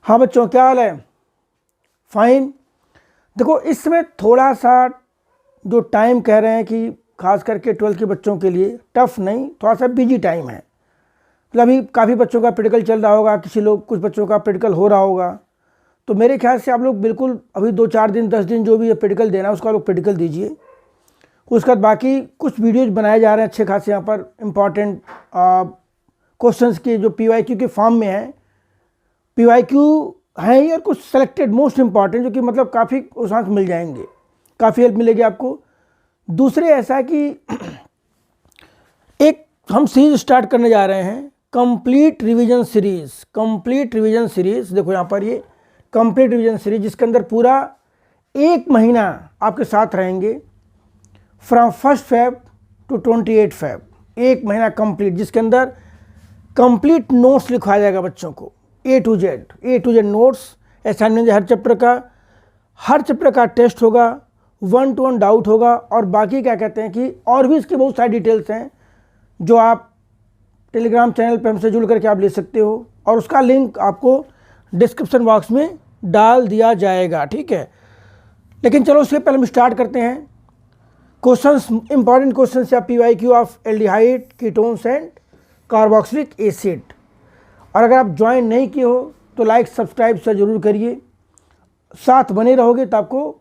हाँ बच्चों, क्या हाल है? फाइन। देखो, इस समय थोड़ा सा जो टाइम कह रहे हैं कि खास करके 12th के बच्चों के लिए टफ नहीं, थोड़ा सा बिजी टाइम है। मतलब अभी काफ़ी बच्चों का प्रैक्टिकल चल रहा होगा, कुछ बच्चों का प्रैक्टिकल हो रहा होगा। तो मेरे ख्याल से आप लोग बिल्कुल अभी 2-4 दिन 10 दिन जो भी प्रैक्टिकल देना है उसका लोग प्रैक्टिकल दीजिए। उसके बाद बाकी कुछ वीडियोज बनाए जा रहे हैं अच्छे खासे यहाँ पर इम्पॉर्टेंट क्वेश्चंस के जो PYQ के फॉर्म में है। PYQ हैं ही और कुछ सेलेक्टेड मोस्ट इम्पॉर्टेंट जो कि मतलब काफ़ी उस मिल जाएंगे, काफ़ी हेल्प मिलेगी आपको। दूसरे ऐसा है कि एक हम सीरीज स्टार्ट करने जा रहे हैं, कंप्लीट रिवीजन सीरीज। देखो यहाँ पर ये कंप्लीट रिवीजन सीरीज, जिसके अंदर पूरा 1 महीना आपके साथ रहेंगे फ्रॉम 1 Feb टू 28 Feb। 1 महीना कंप्लीट, जिसके अंदर कंप्लीट नोट्स लिखवाया जाएगा बच्चों को, A to Z notes, assignment her chapter का टेस्ट होगा, 1-to-1 डाउट होगा। और बाकी क्या कहते हैं कि और भी इसके बहुत सारी डिटेल्स हैं जो आप टेलीग्राम चैनल पर हमसे जुड़ करके आप ले सकते हो, और उसका लिंक आपको डिस्क्रिप्शन बॉक्स में डाल दिया जाएगा, ठीक है। लेकिन चलो उससे पहले हम स्टार्ट करते हैं क्वेश्चंस, इंपॉर्टेंट क्वेश्चंस या PYQ of aldehyde, ketones and carboxylic acid. और अगर आप ज्वाइन नहीं किए हो तो लाइक सब्सक्राइब से ज़रूर करिए, साथ बने रहोगे तो आपको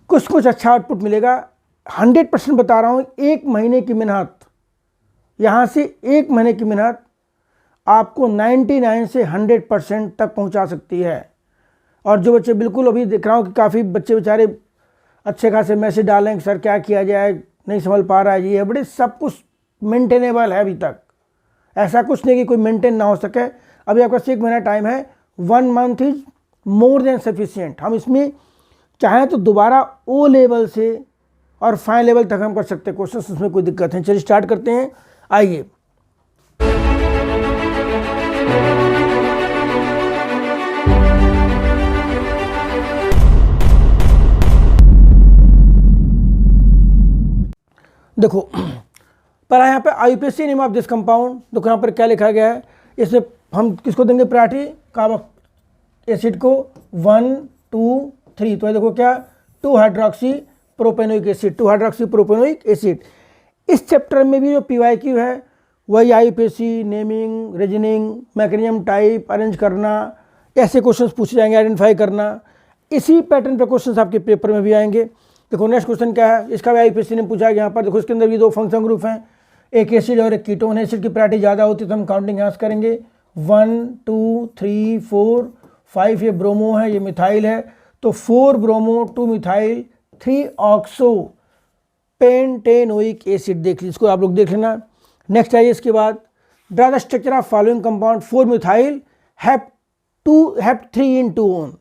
कुछ अच्छा आउटपुट मिलेगा। 100% बता रहा हूँ, 1 महीने की मेहनत, यहाँ से 1 महीने की मेहनत आपको 99 से 100% तक पहुँचा सकती है। और जो बच्चे बिल्कुल अभी देख रहा हूँ कि काफ़ी बच्चे बेचारे अच्छे खासे मैसेज डालें कि सर क्या किया जाए, नहीं समझ पा रहा है, ये बड़े सब कुछ मेंटेनेबल है। अभी तक ऐसा कुछ नहीं कि कोई मेंटेन ना हो सके। अभी आपका 1 महीना टाइम है, 1 month is more than sufficient. हम इसमें चाहें तो दोबारा O लेवल से और फाइन लेवल तक हम कर सकते हैं क्वेश्चन, उसमें कोई दिक्कत नहीं। चलिए स्टार्ट करते हैं, आइए। देखो पर यहाँ पे IUPAC name of this compound, देखो यहाँ पर क्या लिखा गया है। इसमें हम किसको देंगे प्रायोरिटी? कार्बोक्सिलिक एसिड को 1, 2, 3। तो देखो क्या, 2-हाइड्रोक्सी प्रोपेनोइक एसिड। इस चैप्टर में भी जो PYQ है वही IUPAC, naming, reasoning, mechanism type, arrange करना, ऐसे क्वेश्चंस पूछे जाएंगे, आइडेंटिफाई करना। इसी पैटर्न पे क्वेश्चंस आपके पेपर में भी आएंगे। देखो नेक्स्ट क्वेश्चन क्या है, इसका भी IUPAC ने पूछा गया यहाँ पर। देखो इसके अंदर भी 2 फंक्शन ग्रुप हैं, एक एसिड और एक कीटोन। एसिड की प्रायोरिटी ज़्यादा होती है तो हम काउंटिंग यहाँ से करेंगे, 1, 2, 3, 4, 5। ये ब्रोमो है, ये मिथाइल है, तो 4 bromo, 2 methyl, 3 oxo pentanoic acid. देख लीजिए, इसको आप लोग देख लेना। नेक्स्ट आइए इसके बाद, draw the structure of following compound 4 methyl have 3 in 2-on।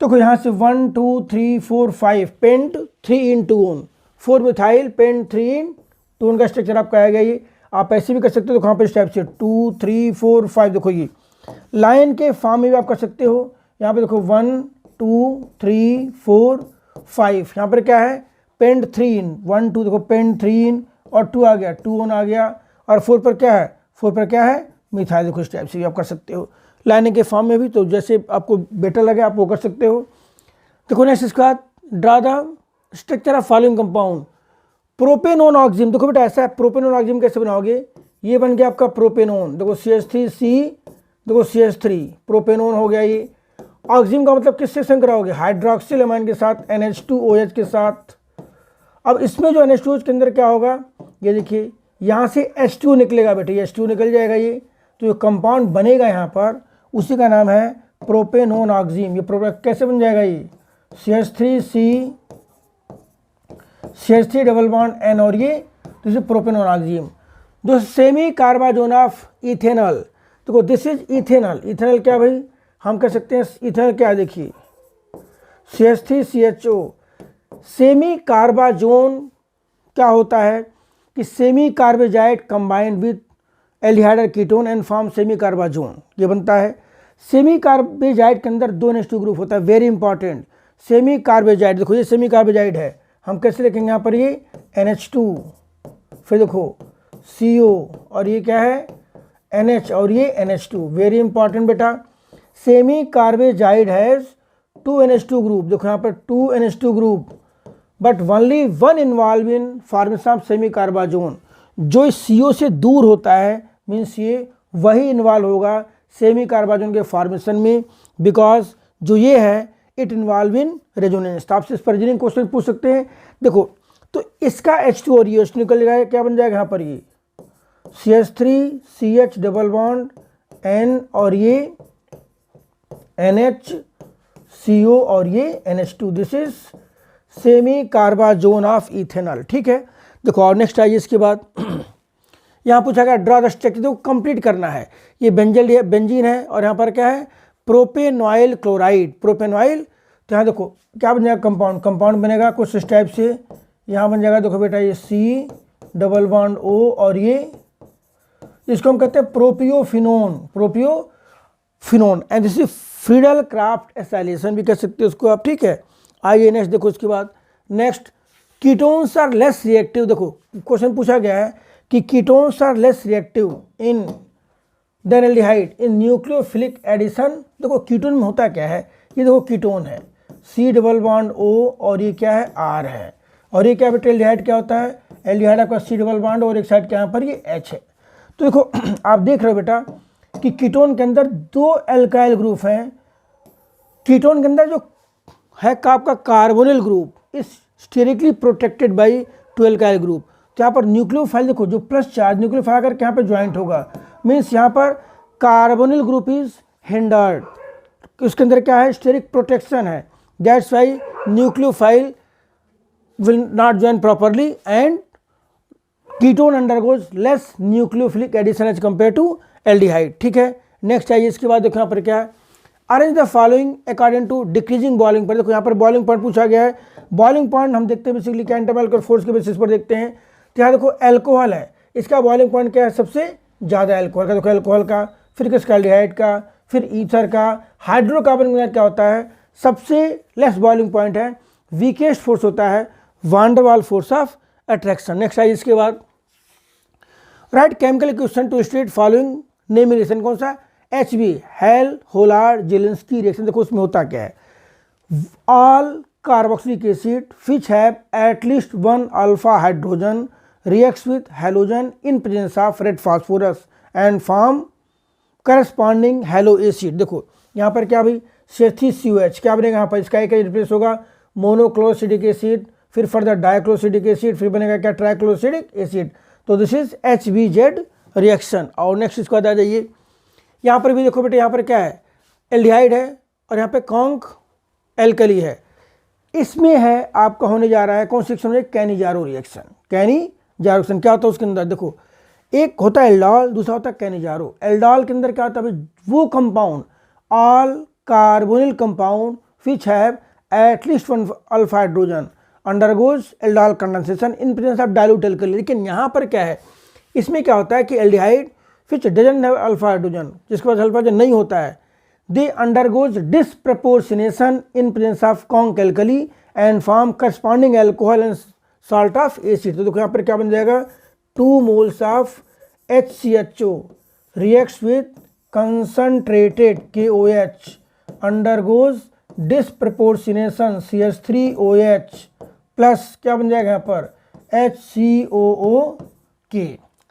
तो यहाँ से 1, 2, 3, 4, 5 पेंट 3 इन 2-on, 4 मिथाइल पेंट 3 इन 2-on का स्ट्रक्चर आपका आएगा। ये आप ऐसे भी कर सकते हो, तो कहाँ पर इस टाइप से 2, 3, 4, 5। देखो ये लाइन के फॉर्म में भी आप कर सकते हो। यहाँ पे देखो 1, 2, 3, 4, 5। यहाँ पर क्या है, पेंट 3 इन 1, 2। देखो पेंट 3 इन और 2 आ गया, 2-on आ गया। और 4 पर क्या है, 4 पर क्या है, मिथाइल। देखो इस टाइप से भी आप कर सकते हो, लाइनिंग के फॉर्म में भी। तो जैसे आपको बेटर लगे आप वो कर सकते हो। देखो नेक्स्ट इसके बाद, draw the structure of following compound propanone oxime. देखो बेटा ऐसा है, प्रोपेनोन ऑक्सिम कैसे बनाओगे, ये बन गया आपका प्रोपेनोन। देखो CH3C, देखो CH3 प्रोपेनोन हो गया। ये ऑक्सिम का मतलब किससे संग कराओगे, हाइड्रोक्सिल अमाइन के साथ, NH2OH के साथ। अब इसमें जो NH2OH के अंदर क्या होगा, ये देखिए यहाँ से H2 निकलेगा बेटे, ये H2 निकल जाएगा। ये तो जो कंपाउंड बनेगा यहाँ पर उसी का नाम है प्रोपेनोन ऑक्सिम। ये प्रोडक्ट कैसे बन जाएगा, ये CH3 डबल बॉन्ड N, और ये दिस इज प्रोपेनोन ऑक्सिम। जो सेमी कार्बाजोन ऑफ इथेनॉल, देखो दिस इज इथेनॉल। इथेनॉल क्या भाई, हम कह सकते हैं इथेनॉल क्या, देखिए CH3CHO। सेमी कार्बाजोन क्या होता है कि semicarbazide combined with aldehyde ketone and form semicarbazone, ये बनता है। सेमी कार्बेजाइड के अंदर 2 NH2 ग्रुप होता है, वेरी इंपॉर्टेंट। सेमी कार्बेजाइड, देखो ये सेमी कार्बेजाइड है, हम कैसे लिखेंगे यहाँ पर, ये NH2, फिर देखो CO, और ये क्या है NH, और ये NH2। वेरी इंपॉर्टेंट बेटा। Semicarbazide has 2NH2 group, देखो यहाँ पर 2NH2 group, but only one involve in formation of semicarbazone. जो इस CO से दूर होता है मीन्स ये वही इन्वॉल्व होगा सेमी कार्बाजोन के फॉर्मेशन में, बिकॉज जो ये है इट इन्वॉल्व इन रेजोनेंस। तो आपसे इस पर रीजनिंग क्वेश्चन पूछ सकते हैं। देखो तो इसका H2 और ये निकल जाएगा, क्या बन जाएगा यहाँ पर ये CH3 CH double bond N और ये NH CO और ये NH2, this is semicarbazone of ethanol. ठीक है, देखो और नेक्स्ट आइए इसके बाद यहाँ पूछा गया ड्रा द स्ट्रक्चर, देखो कंप्लीट करना है। ये बेंजीन है और यहाँ पर क्या है प्रोपेनॉइल क्लोराइड, प्रोपेनॉइल। तो यहाँ देखो क्या बन जाएगा कंपाउंड बनेगा कुछ इस टाइप से। यहाँ बन जाएगा देखो बेटा ये C डबल बॉन्ड O और ये इसको हम कहते हैं propiophenone and this is Friedel Crafts acylation भी कह सकते हो उसको आप। ठीक है, आइए नेक्स्ट देखो इसके बाद next ketones are less reactive. देखो क्वेश्चन पूछा गया है कि ketones are less reactive in than aldehyde in nucleophilic addition. देखो कीटोन में होता क्या है, ये देखो कीटोन है C डबल बॉन्ड O और ये क्या है R है, और ये क्या बेटा एल्डिहाइड क्या होता है, एल्डिहाइड आपका C डबल बॉन्ड और एक साइड के यहाँ पर ये H है। तो देखो आप देख रहे हो बेटा कि कीटोन के अंदर 2 एल्काइल ग्रुप हैं। कीटोन के अंदर जो है आपका carbonyl group is sterically protected by 2 alkyl group. तो यहाँ पर न्यूक्लियोफाइल देखो जो प्लस चार्ज न्यूक्लियोफाइल करके यहाँ पर ज्वाइंट होगा, मीन्स यहाँ पर कार्बोनिल ग्रुप इज हिंडर्ड, उसके अंदर क्या है स्टेरिक प्रोटेक्शन है, that's why nucleophile will not join properly and ketone undergoes less nucleophilic addition as compare to aldehyde. ठीक है, नेक्स्ट आइए इसके बाद देखो यहाँ पर क्या है arrange the following according to decreasing boiling point. देखो यहाँ पर बॉइलिंग पॉइंट पूछा गया है। बॉइलिंग पॉइंट हम देखते हैं बेसिकली क्या इंटरमोलिकुलर फोर्स के बेसिस पर देखते हैं। तो यहाँ देखो अल्कोहल है, इसका बॉइलिंग पॉइंट क्या है सबसे ज़्यादा अल्कोहल का, देखो अल्कोहल का, फिर किसका एल्डिहाइड का, फिर ईथर का। हाइड्रोकार्बन में क्या होता है सबसे लेस बॉइलिंग पॉइंट है, वीकेस्ट फोर्स होता है वान डर वाल फोर्स ऑफ अट्रैक्शन। नेक्स्ट आइए इसके बाद right chemical equation two state following name reaction, कौन सा HB hello Hollard Zelensky reaction. देखो उसमें होता क्या है all carboxylic acid which have at least 1 alpha hydrogen reacts with halogen in presence of red phosphorus and form corresponding hello acid. देखो यहाँ पर क्या भाई CH3COH क्या बनेगा यहाँ पर, इसका एक रिप्लेस होगा मोनोक्लोरोसिडिक एसिड, फिर फर्दर डाइक्लोरोसिडिक एसिड, फिर बनेगा क्या ट्राइक्लोरोसिडिक एसिड। तो दिस इज HBZ रिएक्शन। और नेक्स्ट इसको आ जाइए यहाँ पर भी देखो बेटे यहाँ पर क्या है एल्डिहाइड है और यहाँ पे कॉन्क एल्कली है। इसमें है आपका होने जा रहा है कौन सी reaction, Cannizzaro reaction. Cannizzaro reaction क्या होता है उसके अंदर, देखो एक होता है एल्डॉल, दूसरा होता है कैनिजारो। एल्डॉल के अंदर क्या होता है वो compound all carbonyl compound which have at least 1 alpha hydrogen undergoes aldol condensation in presence of dilute alkali. लेकिन यहाँ पर क्या है इसमें क्या होता है कि aldehyde which doesn't have alpha hydrogen, जिसके पास अल्फा हाइड्रोजन नहीं होता है, they undergoes disproportionation in presence of conc alkali and form corresponding alcohol and salt of acid. तो देखो यहाँ पर क्या बन जाएगा 2 moles of HCHO reacts with concentrated KOH undergoes disproportionation CH3OH plus क्या बन जाएगा यहाँ पर HCOOK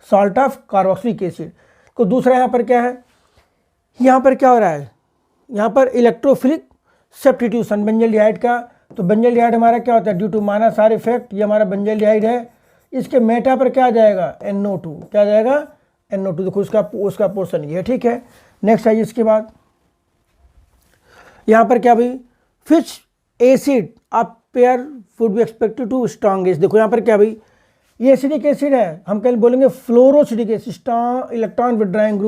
salt of carboxylic acid. तो दूसरा यहाँ पर क्या है, यहाँ पर क्या हो रहा है यहाँ पर इलेक्ट्रोफिलिक सब्स्टिट्यूशन बेंजल्डिहाइड का। तो बेंजल्डिहाइड हमारा क्या होता है due to minus R effect, ये हमारा बेंजल्डिहाइड है, इसके मेटा पर क्या आ जाएगा NO2, क्या आ जाएगा NO2। देखो उसका पोर्शन ये है। ठीक है, नेक्स्ट आइए इसके बाद यहाँ पर क्या भाई which acid of pair would be expected to strongest. देखो यहाँ पर क्या भाई ये एसिडिक एसिड है, हम कल बोलेंगे फ्लोरोसिडिक एसिड, इलेक्ट्रॉन विड्राइंग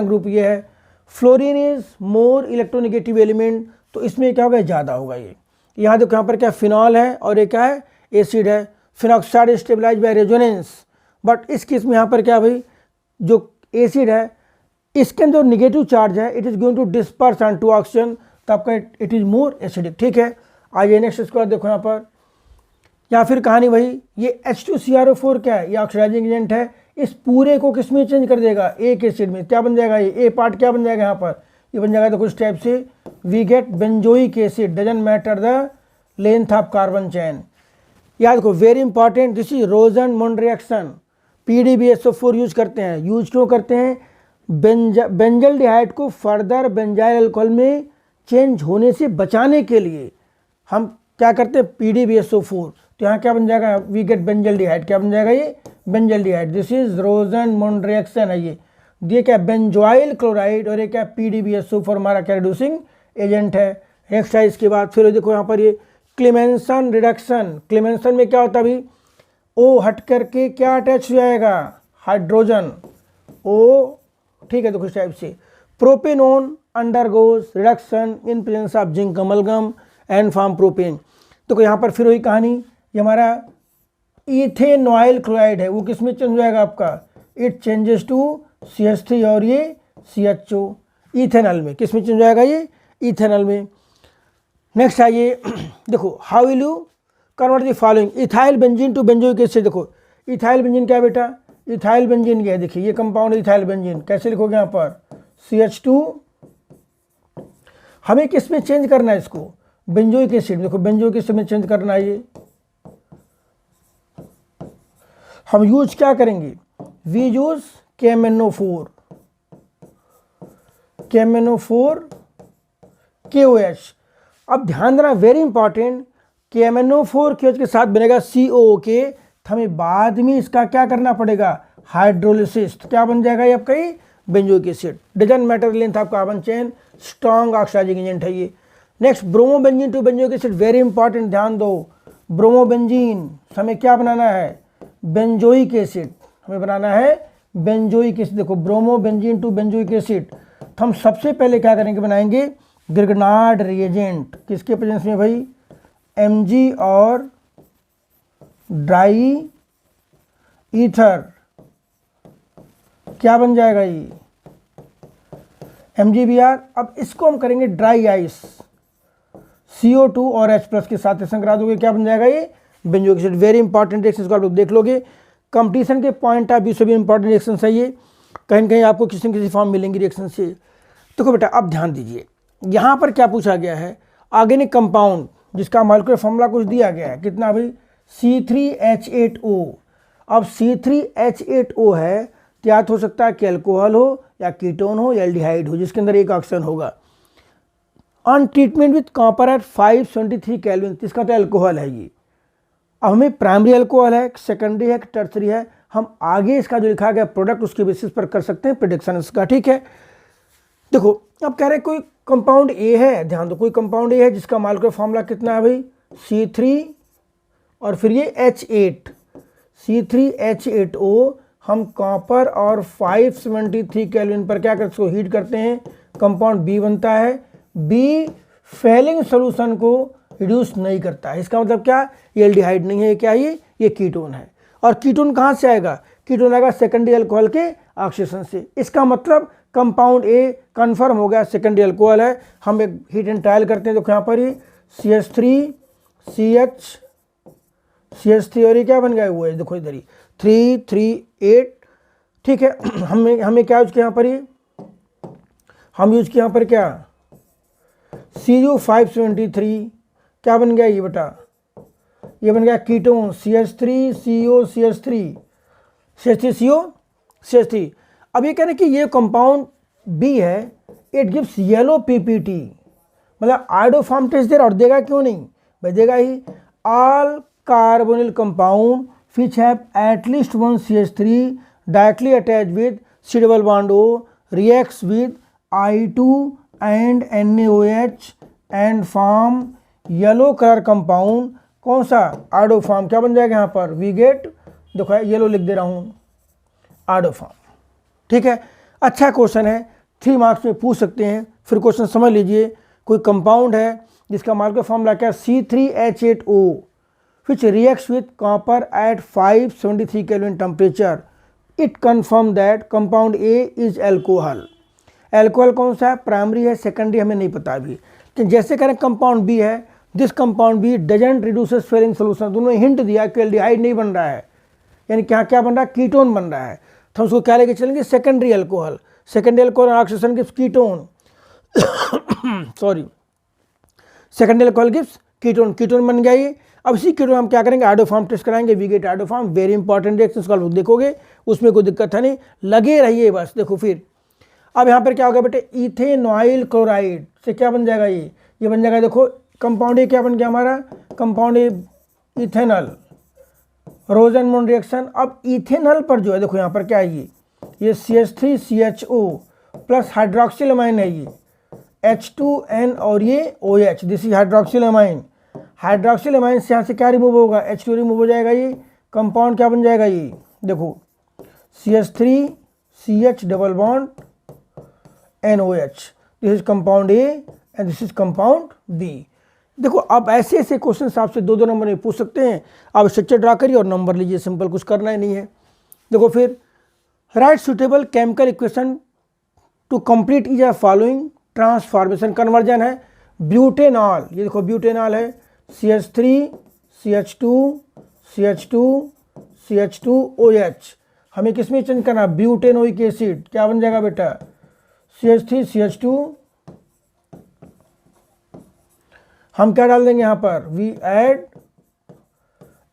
ग्रुप ये है। Fluorine is more electronegative element, तो इसमें क्या होगा ज़्यादा होगा ये। यहाँ देखो यहाँ पर क्या फिनॉल है और ये क्या है एसिड है। Phenoxide stabilise by resonance, but इस केस में यहाँ पर क्या भाई जो एसिड है इसके अंदर नेगेटिव चार्ज है, it is going to disperse on to oxygen, तो आपका इट इज़ मोर एसिडिक। ठीक है, आइए नेक्स्ट इसके बाद देखो यहाँ पर या फिर कहानी भाई ये H2CrO4 क्या है, ये ऑक्सीडाइजिंग एजेंट है। इस पूरे को किस में चेंज कर देगा एक एसिड में, क्या बन जाएगा ये ए पार्ट क्या बन जाएगा यहाँ पर ये बन जाएगा देखो इस टाइप से, we get benzoic acid, doesn't matter the length of carbon chain. याद रखो very important, this is Rosenmund reaction. PDBSO4 use करते हैं, यूज क्यों करते हैं? बेंजल्डिहाइड को फर्दर बेंजाइल अल्कोहल में चेंज होने से बचाने के लिए हम क्या करते हैं? PDBSO4। तो यहाँ क्या बन जाएगा? We get benzaldehyde. क्या बन जाएगा? ये benzaldehyde. This is Rosenmund reaction है ये। ये क्या? बेंजोइल क्लोराइड, और ये क्या? PDBSO4 हमारा क्या रिड्यूसिंग एजेंट है। नेक्स्ट है इसके बाद फिर देखो यहाँ पर ये क्लेमेंसन रिडक्शन। क्लेमेंसन में क्या होता है अभी? O हट करके क्या अटैच हो जाएगा? हाइड्रोजन O, ठीक है। देखो इस टाइप से propanone undergoes reduction in presence of zinc amalgam and form propane. तो यहाँ पर फिर वही कहानी, ये हमारा इथेनॉइल क्लोराइड है, वो किस में चेंज हो जाएगा आपका? इट चेंजेस टू CH3 और ये CHO, इथेनॉल में। किस में चेंज हो जाएगा? ये इथेनॉल में। नेक्स्ट आइए देखो, how will you convert the following ethyl benzene to benzoic acid. देखो इथाइल बेंजीन क्या बेटा? इथाइल बेंजीन क्या है? देखिए ये कंपाउंड इथाइल बेंजीन, कैसे लिखोगे यहाँ पर? CH2। हमें किस में चेंज करना है इसको? Benzoic acid. देखो बेंजोइक एसिड में चेंज करना है ये। हम यूज क्या करेंगे? We use KMnO4, KMnO4 KOH। अब ध्यान देना वेरी इंपॉर्टेंट, KMnO4 KOH के साथ बनेगा COOK। हमें बाद में इसका क्या करना पड़ेगा? हाइड्रोलिसिस। तो क्या बन जाएगा ये आपका? ये benzoic acid. Doesn't matter length of carbon chain, strong oxidising agent है ये। Next bromobenzene to benzoic acid, very important, ध्यान दो। ब्रोमोबेंजीन हमें क्या बनाना है? Benzoic acid. हमें बनाना है बेंजोइक एसिड। देखो ब्रोमोबेंजीन टू बेंजोइक एसिड, तो हम सबसे पहले क्या करेंगे? बनाएंगे ग्रिग्नार्ड रिएजेंट। किसके प्रेजेंस में भाई? Mg और ड्राई ईथर। क्या बन जाएगा ये? MgBr। अब इसको हम करेंगे ड्राई आइस, CO2 और H+ के साथ संक्रांत दोगे, क्या बन जाएगा? ये benzoic acid. Very important reaction, आप लोग देख लोगे। कंपटीशन के पॉइंट ऑफ व्यू से भी इंपॉर्टेंट रिएक्शन है ये, कहीं न कहीं आपको किसी न किसी फॉर्म मिलेंगी रिएक्शन से। देखो बेटा अब ध्यान दीजिए, यहाँ पर क्या पूछा गया है? ऑर्गेनिक कंपाउंड जिसका मॉलिक्यूलर फॉर्मूला कुछ दिया गया है, कितना भाई? C3H8O। अब C3H8O है, क्या हो सकता है कि अल्कोहल हो या कीटोन हो या एल्डिहाइड हो, जिसके अंदर एक ऑक्सीजन होगा। On treatment with copper at 573 kelvin, इसका तो अल्कोहल है ये। अब हमें प्राइमरी अल्कोहल है, सेकेंडरी है, टर्सरी है, हम आगे इसका जो लिखा गया प्रोडक्ट उसके बेसिस पर कर सकते हैं प्रेडिक्शन इसका, ठीक है। देखो अब कह रहे हैं कोई कंपाउंड ए है, ध्यान दो, कोई कंपाउंड ए है जिसका मॉलिक्यूलर फॉर्मूला कितना है भाई? C3 और फिर ये H8, C3H8O। हम कॉपर और 573 केल्विन पर क्या करते हैं? इसको हीट करते हैं, कंपाउंड बी बनता है। बी फेलिंग सोल्यूशन को रिड्यूस नहीं करता है, इसका मतलब क्या? ये एल्डिहाइड नहीं है, क्या ये कीटोन है। और कीटोन कहाँ से आएगा? कीटोन आएगा सेकेंडरी अल्कोहल के ऑक्सीडेशन से। इसका मतलब कंपाउंड ए कंफर्म हो गया सेकेंडरी अल्कोहल है। हम एक हीट एंड ट्रायल करते हैं, तो यहाँ पर ही CH3 CH3 और ये क्या बन गया? वो है देखो इधर ही 338, ठीक है। हमें क्या यूज किया यहाँ पर? ही हम यूज किया यहाँ पर क्या? Cu573, क्या बन गया ये बेटा? ये बन गया कीटोन CH3CO CH3। अब ये कह रहे हैं कि ये कंपाउंड बी है, इट गिव्स येलो PPT, मतलब आयोडो फॉर्म टेस्ट दे रहा, और देगा क्यों नहीं भाई? देगा ही। All carbonyl compound which have at least one CH3 directly attached with C double bond O reacts with I2 and NaOH and form yellow colour compound. कौन सा? Iodo form. क्या बन जाएगा यहाँ पर? वी गेट, देखो येलो लिख दे रहा हूँ, आयोडो फॉर्म, ठीक है। अच्छा क्वेश्चन है, 3 मार्क्स में पूछ सकते हैं। फिर क्वेश्चन समझ लीजिए, कोई कंपाउंड है जिसका मॉलिक्यूलर फॉर्मूला क्या? C3H8O which reacts with copper at 573 Kelvin temperature. It confirm that compound A is alcohol. Alcohol कौन सा है? प्राइमरी है, सेकेंडरी हमें नहीं पता अभी। कि जैसे करें कंपाउंड बी है, this compound B doesn't reduces Fehling solution. दोनों ने हिंट दिया कि एल्डिहाइड नहीं बन रहा है, यानी क्या बन रहा है? कीटोन बन रहा है। तो हम उसको क्या लेके चलेंगे? Secondary alcohol. Secondary alcohol oxidation gives ketone. Sorry, secondary alcohol gives ketone, ketone बन गया ये। अब इसी कीटोन हम क्या करेंगे, आयोडोफॉर्म टेस्ट कराएंगे, we get iodoform, very important reaction, उसका देखोगे उसमें कोई दिक्कत है नहीं, लगे रहिए बस। देखो फिर अब यहाँ पर क्या होगा बेटे, इथेनॉइल क्लोराइड से क्या बन जाएगा, ये बन जाएगा, देखो कंपाउंड ये क्या बन गया हमारा, कंपाउंड इथेनॉल, रोजन-मून रिएक्शन। अब इथेनॉल पर जो है देखो यहाँ पर क्या है, ये CH3CHO प्लस हाइड्रोक्सिल अमाइन है, ये H2N और ये OH, this is hydroxyl amine. Hydroxyl amine से यहाँ से क्या रिमूव होगा, H2 रिमूव हो जाएगा, ये कंपाउंड क्या बन जाएगा, ये देखो CH3CH double bond NOH, this is compound A and this is compound B। देखो अब ऐसे ऐसे क्वेश्चन आपसे 2-2 नंबर में पूछ सकते हैं, आप स्ट्रक्चर ड्रा करिए और नंबर लीजिए, सिंपल, कुछ करना ही नहीं है। देखो फिर, right suitable chemical equation two complete is a following transformation, conversion है ब्यूटेनॉल, ये देखो ब्यूटेनॉल है CH3CH2CH2CH2OH, हमें किस में चेंज करना, ब्यूटेनोइक एसिड, क्या बन जाएगा बेटा CH3CH2, हम क्या डाल देंगे यहाँ पर, we add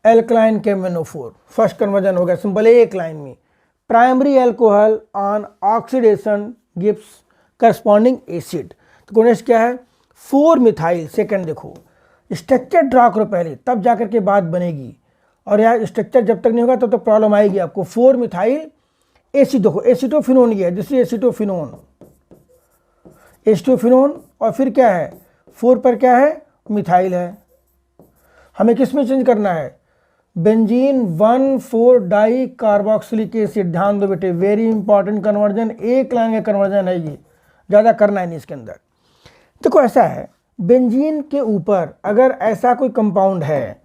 alkaline KMnO4, first conversion हो गया सिंपल, एक लाइन में। Primary alcohol on oxidation gives corresponding acid, तो नेक्स्ट क्या है 4 मिथाइल, सेकंड देखो स्ट्रक्चर ड्रा करो पहले, तब जाकर के बात बनेगी, और यार स्ट्रक्चर जब तक नहीं होगा तब तो प्रॉब्लम आएगी आपको। 4 मिथाइल एसिड, देखो एसिटोफिनोन ये है, दिस इज एसिटोफिनोन, एसिटोफिनोन, और फिर क्या है 4 पर क्या है, मिथाइल है, हमें किस में चेंज करना है, बेंजीन 1,4 डाई कार्बोक्सिलिक एसिड, ध्यान दो बेटे, वेरी इंपॉर्टेंट कन्वर्जन, एक लाइन का कन्वर्जन है ये, ज़्यादा करना है नहीं इसके अंदर। देखो ऐसा है, बेंजीन के ऊपर अगर ऐसा कोई कंपाउंड है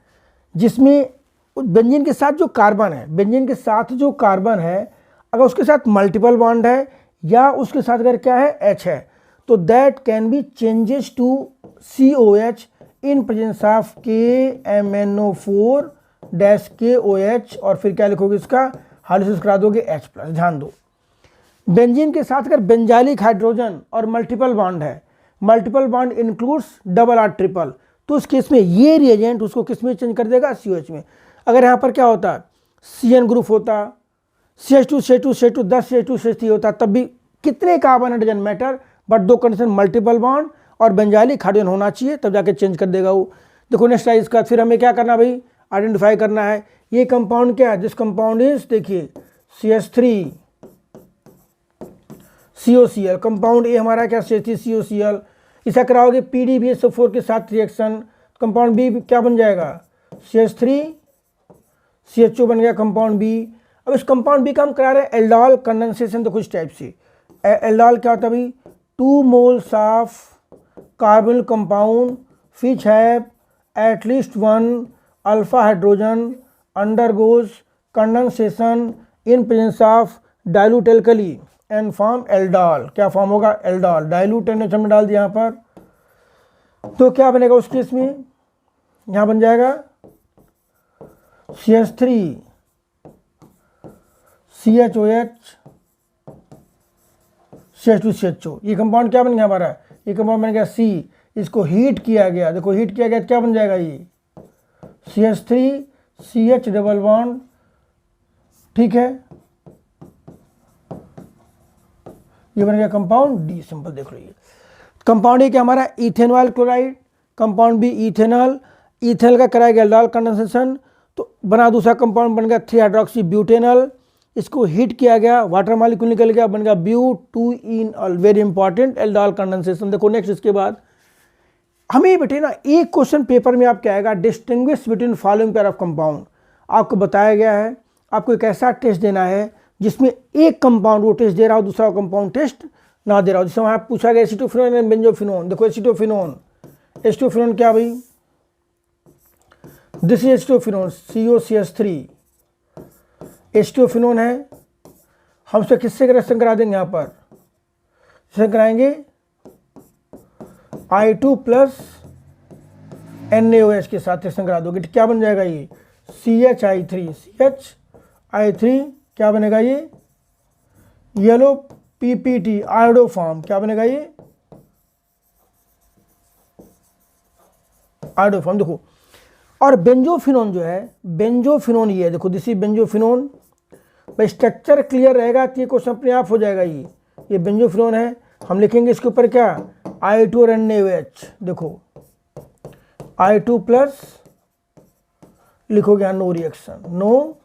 जिसमें बेंजीन के साथ जो कार्बन है, बेंजीन के साथ जो कार्बन है, अगर उसके साथ मल्टीपल बॉन्ड है या उसके साथ अगर क्या है H है, तो that can be changes to COH in presence of KMnO4 dash KOH, और फिर क्या लिखोगे इसका, हाइड्रोलिसिस करा दोगे H+। ध्यान दो, बेंजीन के साथ अगर बेंजाइलिक हाइड्रोजन और मल्टीपल बॉन्ड है, multiple bond includes double R triple, तो उस केस में ये रिएजेंट उसको किस में चेंज कर देगा, COH में। अगर यहाँ पर क्या होता, CN ग्रुप होता, CH2 CH2 CH2 10 CH2 CH3 होता, तब भी कितने कार्बन है doesn't matter, but 2 condition, multiple bond और बेंजाइलिक हाइड्रोजन होना चाहिए, तब जाके चेंज कर देगा वो। देखो नेक्स्ट है इसका, फिर हमें क्या करना भाई, आइडेंटिफाई करना है ये कंपाउंड क्या है, दिस कंपाउंड इज, देखिए CH3COCl, कंपाउंड ए हमारा क्या CH3COCl, इसे कराओगे PDBSO4 के साथ रिएक्शन, कंपाउंड बी क्या बन जाएगा, CH3CHO बन गया कंपाउंड बी। अब इस कंपाउंड बी का हम करा रहे हैं एल्डोल कंडेंसेशन, तो कुछ टाइप से एल्डोल क्या होता है भाई, 2 moles of carbonyl compound which have at least 1 alpha hydrogen undergoes condensation in presence of dilute alkali and form aldol, क्या फॉर्म होगा, एल्डोल, डाइल्यूट NH में डाल दिया यहाँ पर, तो क्या बनेगा उस केस में, यहाँ बन जाएगा CH3CHOH CH2CHO, ये कंपाउंड क्या बन गया हमारा, ये कंपाउंड बन गया C, इसको हीट किया गया, देखो हीट किया गया क्या बन जाएगा, ये CH3CH डबल बॉन्ड, ठीक है, ये बन गया कंपाउंड डी, सिंपल देख लो। ये कंपाउंड ए क्या हमारा, ethanol chloride, compound B ethanol, ethanol का कराया गया एल्डोल कंडेंसेशन, तो बना दूसरा कंपाउंड बन गया 3 हाइड्रोक्सी ब्यूटेनॉल, इसको हीट किया गया, वाटर मॉलिक्यूल निकल गया, बन गया ब्यूटूइनॉल, वेरी इंपॉर्टेंट एल्डोल कंडेंसेशन। देखो नेक्स्ट इसके बाद हमें बेटे ना एक क्वेश्चन पेपर में आपके आएगा, distinguish between following pair of compound, आपको बताया गया है आपको एक ऐसा टेस्ट देना है जिसमें एक कंपाउंड वो टेस्ट दे रहा हो, दूसरा कंपाउंड टेस्ट ना दे रहा हो। जिसमें वहाँ पूछा गया एसिटोफिनोन एंड बेंजोफिनोन, देखो एसिटोफिनोन, एसिटोफिनोन क्या भाई, this is acetophenone COCH3, acetophenone है, हम उसे किससे रिएक्शन करा देंगे, यहाँ पर रिएक्शन कराएंगे I2 प्लस NaOH के साथ रिएक्शन करा दोगे, क्या बन जाएगा ये CHI3 क्या बनेगा, ये येलो PPT आयोडो फॉर्म, क्या बनेगा ये आयोडोफॉर्म देखो। और बेंजोफिनोन जो है, बेंजोफिनोन ये है देखो, दिस इज बेंजोफिनोन। भाई स्ट्रक्चर क्लियर रहेगा तो ये क्वेश्चन अपने आप हो जाएगा। ये बेंजोफिनोन है, हम लिखेंगे इसके ऊपर क्या, I2 और NaOH। देखो I2 प्लस लिखोगे यहाँ नो रिएक्शन, नो।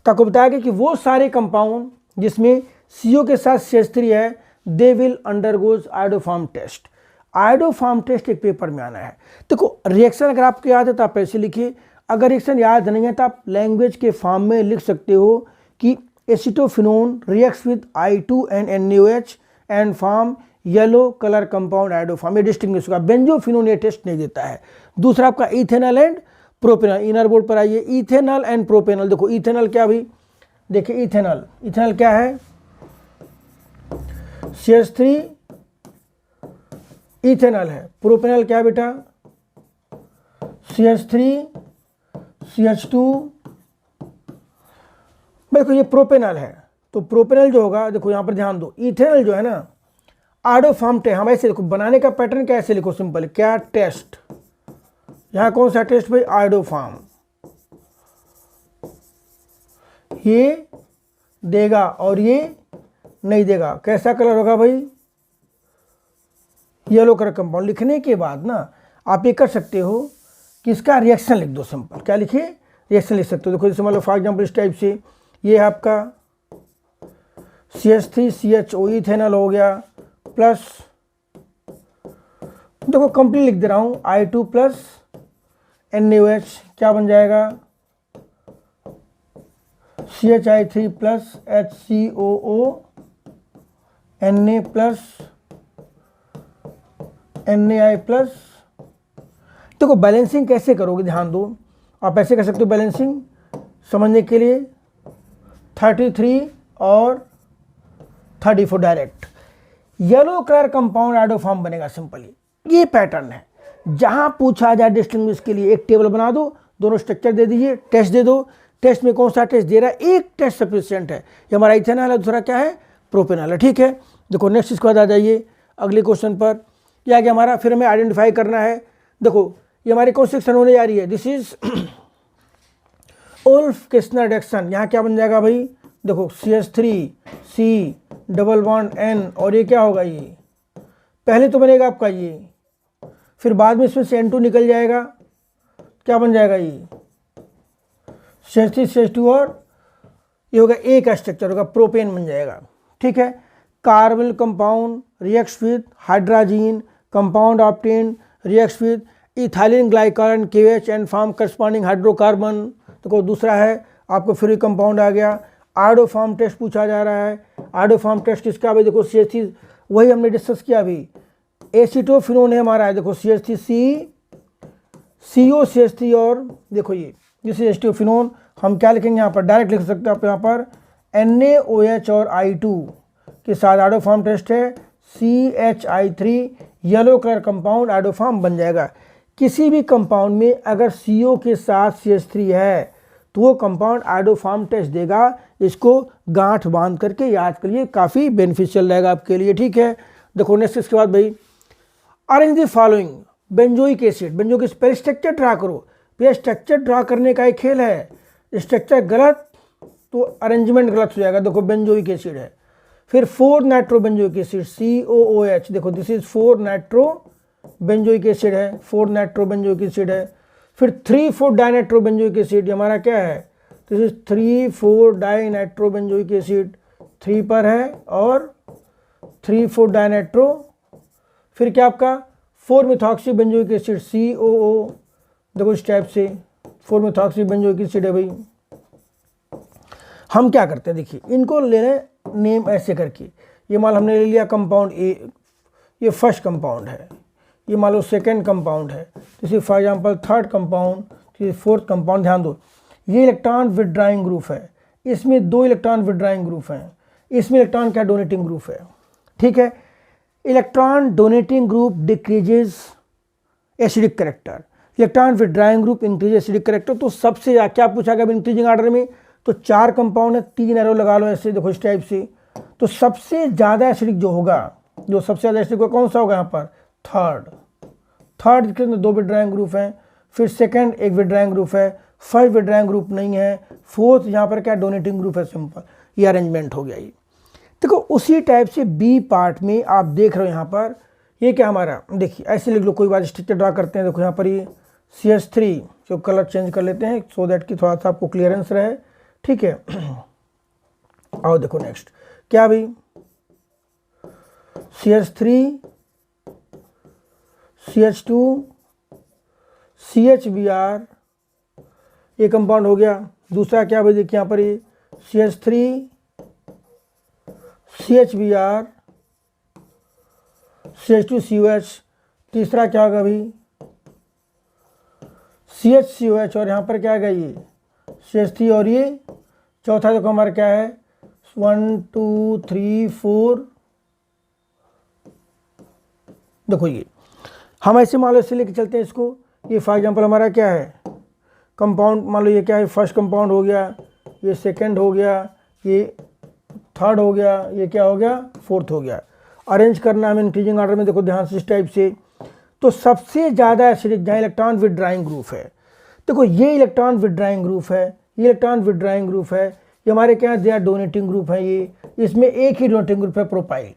तो आपको बताया कि वो सारे कंपाउंड जिसमें CO के साथ CH3 है, they will undergoes iodoform test. Iodoform test एक पेपर में आना है। देखो रिएक्शन अगर आपको याद है तो आप ऐसे लिखिए, अगर रिएक्शन याद नहीं है तो आप लैंग्वेज के फॉर्म में लिख सकते हो कि acetophenone reacts with I2 and NaOH and form yellow colour compound iodoform. ये डिस्टिंग्विश होगा। बेंजोफिनोन ये टेस्ट नहीं देता है। दूसरा आपका ethanol and propanol, inner board पर आइए, इथेनॉल एंड प्रोपेनॉल। देखो इथेनॉल क्या भाई, देखिए इथेनॉल, इथेनॉल क्या है, CH3 इथेनॉल है। प्रोपेनॉल क्या है बेटा, CH3 CH2। देखो ये प्रोपेनॉल है, तो प्रोपेनॉल जो होगा, देखो यहां पर ध्यान दो, इथेनॉल जो है ना आयोडोफॉर्म टेस्ट, हम ऐसे देखो बनाने का पैटर्न क्या, ऐसे लिखो सिंपल, क्या टेस्ट, यहां कौन सा टेस्ट भाई, आयोडोफॉर्म। ये देगा और ये नहीं देगा, कैसा कलर होगा भाई, येलो कलर कंपाउंड। लिखने के बाद ना आप ये कर सकते हो कि इसका रिएक्शन लिख दो सिंपल, क्या लिखिए, रिएक्शन लिख सकते हो। देखो जैसे मान लो फॉर एग्जांपल इस टाइप से, ये है आपका CH3 CHO इथेनॉल हो गया, प्लस देखो कंप्लीट लिख दे रहा हूं, I2 प्लस NaOH क्या बन जाएगा, CHI3 plus HCOO Na plus NaI plus. देखो बैलेंसिंग कैसे करोगे, ध्यान दो, आप ऐसे कर सकते हो बैलेंसिंग समझने के लिए, 33 और 34 direct yellow colour compound iodoform बनेगा सिंपली। ये पैटर्न है। जहां पूछा जाए डिस्टिंग्विश के लिए एक टेबल बना दो, दोनों स्ट्रक्चर दे दीजिए, टेस्ट दे दो, टेस्ट में कौन सा टेस्ट दे रहा है, एक टेस्ट सफिशिएंट है। ये हमारा इथेनॉल है, दूसरा क्या है, प्रोपेनॉल है। ठीक है, देखो नेक्स्ट इसके बाद आ जाइए अगले क्वेश्चन पर। क्या क्या हमारा, फिर हमें आइडेंटिफाई करना है। देखो ये हमारी कौन सी सेक्शन होने जा रही है, this is Wolff Kishner reaction. यहाँ क्या बन जाएगा भाई, देखो CH3 C double bond N, और ये क्या होगा, ये पहले तो बनेगा आपका ये, फिर बाद में इसमें से N2 निकल जाएगा, क्या बन जाएगा ये CH3 CH2, और ये होगा एक स्ट्रक्चर होगा, प्रोपेन बन जाएगा। ठीक है, carbon compound reacts with hydrogen compound obtained reacts with ethylene glycol and KOH and form corresponding hydrocarbon. देखो दूसरा है आपको फ्री कंपाउंड आ गया। आयोडोफॉर्म टेस्ट पूछा जा रहा है। आयोडोफॉर्म टेस्ट किसका भाई, देखो CH3, वही हमने डिस्कस किया अभी, एसिटोफिनोन है हमारा है, देखो CH3 CO CH3, और देखो ये जैसे एसिटोफिनोन, हम क्या लिखेंगे यहाँ पर, डायरेक्ट लिख सकते हो आप यहाँ पर NaOH और I2 के साथ आयोडोफॉर्म टेस्ट है, CHI3 yellow colour compound iodoform बन जाएगा। किसी भी कंपाउंड में अगर CO के साथ CH3 है तो वो कंपाउंड आयोडोफॉर्म टेस्ट देगा। इसको गांठ बांध करके याद करिए, काफ़ी बेनिफिशियल रहेगा आपके लिए। ठीक है, देखो नेक्स्ट इसके बाद भाई, arrange the following benzoic acid. Benzoic acid पहले स्ट्रक्चर ड्रा करो, भैया स्ट्रक्चर ड्रा करने का एक खेल है, स्ट्रक्चर गलत तो अरेंजमेंट गलत हो जाएगा। देखो बेंजोइक एसिड है, फिर 4 नाइट्रो बेंजोइक एसिड COOH, देखो this is 4 nitro benzoic acid है, 4 नाइट्रो बेंजोइक एसिड है। फिर 3,4 डाइनाइट्रो बेंजोइक एसिड, हमारा क्या है, this is 3,4 dinitro benzoic acid, 3 पर है, और 3,4 डाइनाइट्रो। फिर क्या आपका 4 मिथॉक्सी बेंजोइक एसिड COO, देखो इस टाइप से 4 मिथॉक्सी बेंजोइक एसिड है भाई। हम क्या करते हैं, देखिए इनको ले लें नेम ऐसे करके, ये मान हमने ले लिया कंपाउंड ए, ये फर्स्ट कंपाउंड है, ये मान लो सेकेंड कंपाउंड है, जैसे फॉर एग्जांपल थर्ड कंपाउंड, तो ये फोर्थ कंपाउंड। ध्यान दो, ये इलेक्ट्रॉन विड्राइंग ग्रुप है, इसमें 2 इलेक्ट्रॉन विड्राइंग ग्रुप हैं, इसमें इलेक्ट्रॉन क्या डोनेटिंग ग्रुप है। ठीक है, electron donating group decreases acidic character, electron withdrawing group increase acidic character. तो सबसे क्या पूछा गया इंक्रीजिंग ऑर्डर में, तो 4 कंपाउंड है, 3 एरो लगा लो ऐसे, देखो इस टाइप से। तो सबसे ज़्यादा एसिडिक जो होगा, जो सबसे ज़्यादा एसिडिक होगा कौन सा होगा यहाँ पर, थर्ड जिसके अंदर 2 विड्राइंग ग्रुप हैं, फिर सेकंड एक विड्राइंग ग्रुप है, फर्स्ट विड्राइंग ग्रुप नहीं है, फोर्थ यहाँ पर क्या डोनेटिंग ग्रुप है, सिंपल। ये अरेंजमेंट हो गया। ये देखो उसी टाइप से बी पार्ट में आप देख रहे हो यहाँ पर ये क्या हमारा, देखिए ऐसे लिख लो, कोई बात स्ट्रक्चर ड्रा करते हैं। देखो यहाँ पर ये CH3 जो कलर चेंज कर लेते हैं सो दैट कि थोड़ा सा आपको क्लियरेंस रहे, ठीक है। आओ देखो नेक्स्ट क्या भाई, CH3 CH2 CHBr ये कंपाउंड हो गया। दूसरा क्या भाई, देखिए यहाँ पर ये CH3 CHBr CH2COH। तीसरा क्या होगा भाई, CHCOH, और यहाँ पर क्या है ये CH3, और ये चौथा देखो हमारा क्या है 1 2 3 4। देखो ये हम ऐसे मान लो इससे लेके चलते हैं इसको। ये फॉर एग्जांपल हमारा क्या है कंपाउंड, मान लो ये क्या है फर्स्ट कंपाउंड हो गया, ये सेकंड हो गया, ये थर्ड हो गया, ये क्या हो गया फोर्थ हो गया। अरेंज करना हमें इंक्रीजिंग ऑर्डर में, देखो ध्यान से इस टाइप से। तो सबसे ज़्यादा एसिडिक जहाँ इलेक्ट्रॉन विड्राइंग ग्रुप है, देखो ये इलेक्ट्रॉन विड्राइंग ग्रुप है, ये इलेक्ट्रॉन विड्राइंग ग्रुप है, ये हमारे क्या है डोनेटिंग ग्रुप है। ये इसमें एक ही डोनेटिंग ग्रुप है प्रोपाइल।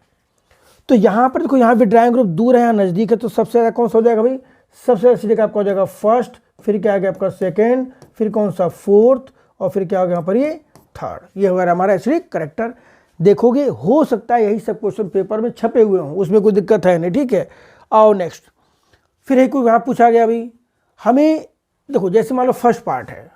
तो यहाँ पर देखो यहाँ विड्राइंग ग्रुप दूर है, यहाँ नज़दीक है, तो सबसे ज़्यादा कौन सा हो जाएगा भाई, सबसे ज़्यादा एसिडिक आपका हो जाएगा फर्स्ट, फिर क्या आ गया आपका सेकेंड, फिर कौन सा फोर्थ, और फिर क्या हो गया यहाँ पर ये थर्ड। ये होगा हमारा एसिडिक करेक्टर। देखोगे हो सकता है यही सब क्वेश्चन पेपर में छपे हुए हों, उसमें कोई दिक्कत है नहीं, ठीक है। आओ नेक्स्ट, फिर एक यहाँ पूछा गया भाई हमें, देखो जैसे मान लो फर्स्ट पार्ट है,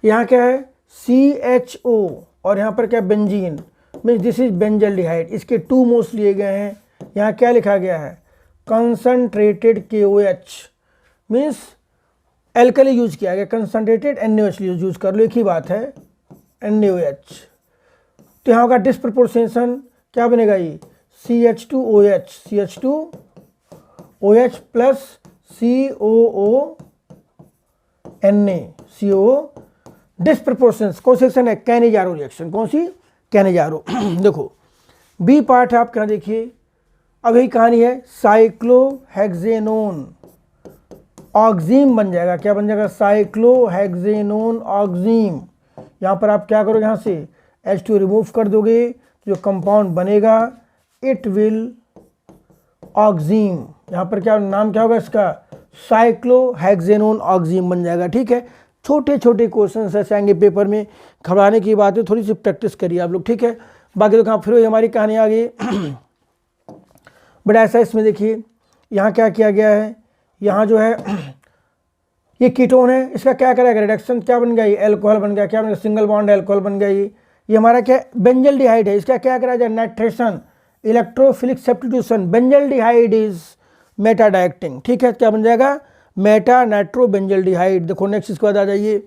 यहाँ क्या है CHO और यहाँ पर क्या benzene, means this is benzaldehyde. इसके 2 मोल्स लिए गए हैं। यहाँ क्या लिखा गया है concentrated KOH, means alkali use किया गया, कंसनट्रेटेड NaOH यूज कर लो, एक ही बात है NaOH। तो यहाँ का डिस्प्रपोर्शनेशन क्या बनेगा ये CH2OH, CH2OH plus COONA, CO डिस्प्रपोर्शंस। कौन सेक्शन है कैनेजारो रिएक्शन, कौन सी कैनेजारो। देखो बी पार्ट है आपका, देखिए अब यही कहानी है साइक्लोहेक्सेनोन ऑक्सीम बन जाएगा। क्या बन जाएगा साइक्लोहेक्सेनोन ऑक्सीम। यहाँ पर आप क्या करोगे, यहाँ से H2 रिमूव कर दोगे, जो कंपाउंड बनेगा इट विल ऑक्सीम। यहाँ पर क्या नाम क्या होगा इसका साइक्लोहेक्सेनोन ऑक्सीम बन जाएगा, ठीक है। छोटे छोटे क्वेश्चन ऐसे आएंगे पेपर में, घबराने की बात है, थोड़ी सी प्रैक्टिस करिए आप लोग, ठीक है। बाकी तो कहाँ फिर हमारी कहानी आ गई। बट ऐसा इसमें देखिए यहाँ क्या किया गया है, यहाँ जो है ये कीटोन है, इसका क्या करेगा रिडक्शन, क्या बन गया ये एल्कोहल बन गया, क्या बन गया सिंगल बॉन्ड एल्कोहल बन गया। ये हमारा क्या बेंजल्डिहाइड है, इसका क्या करा जाए nitration electrophilic substitution. Benzaldehyde is Meta directing, ठीक है। क्या बन जाएगा मेटा नाइट्रो बेंजल्डिहाइड। देखो नेक्स्ट इसके बाद आ जाइए,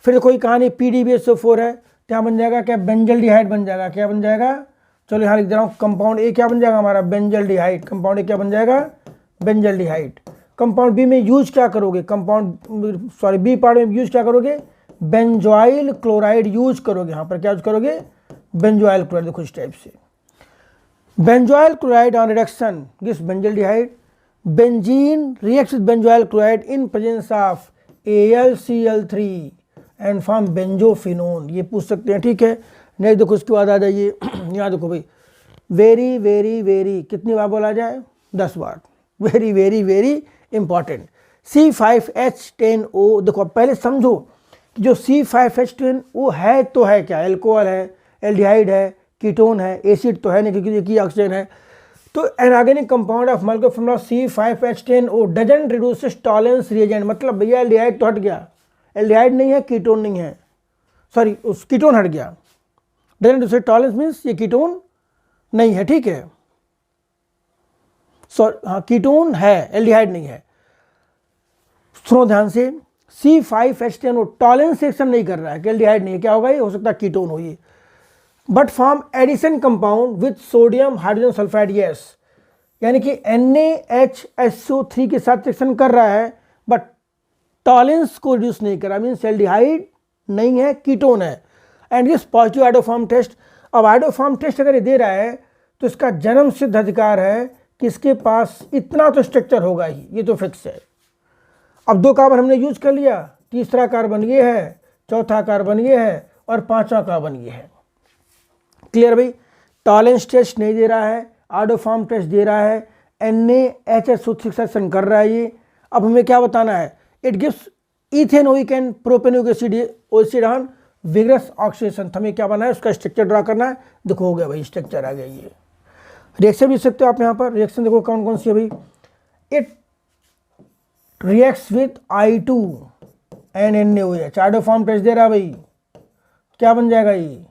फिर कोई कहानी PDBSO4 है, क्या बन जाएगा क्या बेंजल्डिहाइड बन जाएगा। क्या बन जाएगा, चलो यहाँ लिख दे रहा हूँ कंपाउंड ए क्या बन जाएगा हमारा बेंजल्डिहाइड। कंपाउंड ए क्या बन जाएगा बेंजल्डिहाइड। कंपाउंड बी में यूज क्या करोगे, कंपाउंड सॉरी बी पार्ट में यूज क्या करोगे बेंजोइल क्लोराइड यूज करोगे। यहाँ पर क्या यूज करोगे बेंजोइल क्लोराइड। देखो इस टाइप से benzoyl chloride on reduction gives benzaldehyde. Benzene reacts with benzoyl chloride in presence of AlCl3 and form benzophenone. ये पूछ सकते हैं, ठीक है। नेक्स्ट देखो इसके बाद आ जाइए, यहाँ देखो भाई वेरी वेरी वेरी कितनी बार बोला जाए 10 बार, very very very important C5H10O। देखो अब पहले समझो कि जो C5H10O है तो है क्या, एल्कोहल है, एल्डिहाइड है, कीटोन है, एसिड तो है नहीं क्योंकि ये ऑक्सीजन है। तो an organic compound of molecular formula C5H10O doesn't reduces Tollens reagent. मतलब भैया एल्डिहाइड तो हट गया, एल्डिहाइड नहीं है कीटोन नहीं है, सॉरी उस कीटोन हट गया। डजंट रिड्यूसेस टॉलरेंस मीन्स ये कीटोन नहीं है, ठीक है। सॉरी हाँ कीटोन है एल्डिहाइड नहीं है। सुनो ध्यान से, C5H10O टॉलरेंस रिएक्शन नहीं कर रहा है कि एल्डिहाइड नहीं है, क्या होगा ये हो सकता है कीटोन हो ये। But form addition compound with sodium hydrogen sulphide, yes, यानी कि NaHSO3 के साथ रिएक्शन कर रहा है बट टॉलरेंस को रिड्यूस नहीं कर रहा, मीन्स एल्डिहाइड नहीं है कीटोन है। And this positive iodoform test. अब आइडोफॉर्म टेस्ट अगर ये दे रहा है तो इसका जन्म सिद्ध अधिकार है किसके पास इतना तो स्ट्रक्चर होगा ही, ये तो फिक्स है। अब 2 कार्बन हमने यूज कर लिया, तीसरा कार्बन ये है, चौथा कार्बन ये है और पांचवा कार्बन ये है। क्लियर भाई? टॉलेंस टेस्ट नहीं दे रहा है, आइडोफॉर्म टेस्ट दे रहा है, NaHSO3 सक्शन कर रहा है ये। अब हमें क्या बताना है? It gives ethanoic and propanoic acid on vigorous oxidation. हमें क्या बनाना है? उसका स्ट्रक्चर ड्रा करना है। देखो हो गया भाई, स्ट्रक्चर आ गया। ये रिएक्शन भी सकते हो आप यहाँ पर। रिएक्शन देखो कौन कौन सी है भाई। It reacts with I2 and iodoform test दे रहा है भाई। क्या बन जाएगा ये?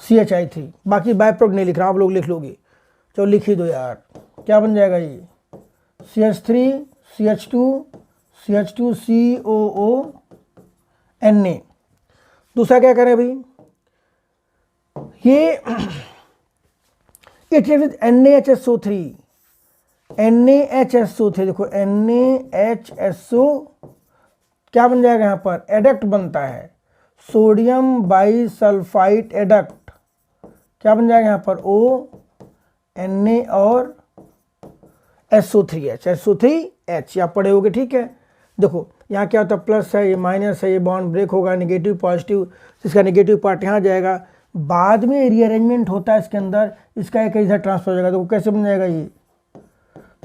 CH3। बाकी बाय प्रोडक्ट नहीं लिख रहा, आप लोग लिख लोगे। चलो लिख ही दो यार। क्या बन जाएगा ये? CH3 CH2 CH2 COO Na। दूसरा क्या करें भाई? ये इट विद NaHSO3 देखो NaHSO क्या बन जाएगा यहाँ पर? एडक्ट बनता है, सोडियम बाइसल्फाइड एडक्ट। क्या बन जाएगा यहाँ पर? Na और SO3H आप पढ़े होगे, ठीक है। देखो यहाँ क्या होता है? प्लस है, ये माइनस है, ये बॉन्ड ब्रेक होगा, नेगेटिव पॉजिटिव, इसका नेगेटिव पार्ट यहाँ जाएगा, बाद में रीअरेंजमेंट होता है इसके अंदर, इसका एक इधर ट्रांसफर हो जाएगा। देखो कैसे बन जाएगा ये?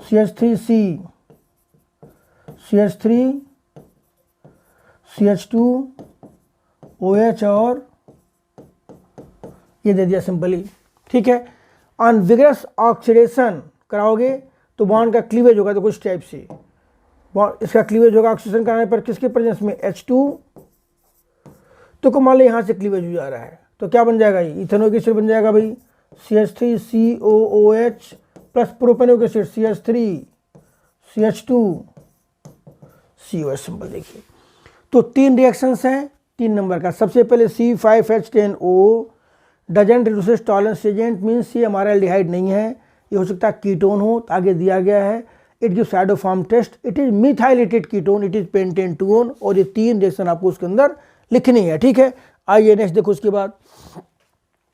CH3C CH3 CH2 OH और ये दे दिया सिंपली, ठीक है। ऑन विगरस ऑक्सीडेशन कराओगे तो बॉन्ड का क्लीवेज होगा। तो कुछ टाइप से इसका क्लीवेज होगा ऑक्सीडेशन कराने पर, किसके प्रेजेंस में? H2। तो को मान लो यहाँ से क्लीवेज हो जा रहा है, तो क्या बन जाएगा ये? इथेनोइक एसिड बन जाएगा भाई। CH3 COOH plus propanoic acid CH3 CH2 COH simple. देखिए तो 3 रिएक्शंस हैं 3 नंबर का। सबसे पहले C5H10O doesn't reduce tolerance agent, means ये हमारा एल्डिहाइड नहीं है, ये हो सकता है कीटोन हो, तो आगे दिया गया है। It gives iodoform test, it is methylated ketone, it is pentane 2 और ये 3 रिएक्शन आपको उसके अंदर लिखनी है, ठीक है। आइए नेक्स्ट देखो। उसके बाद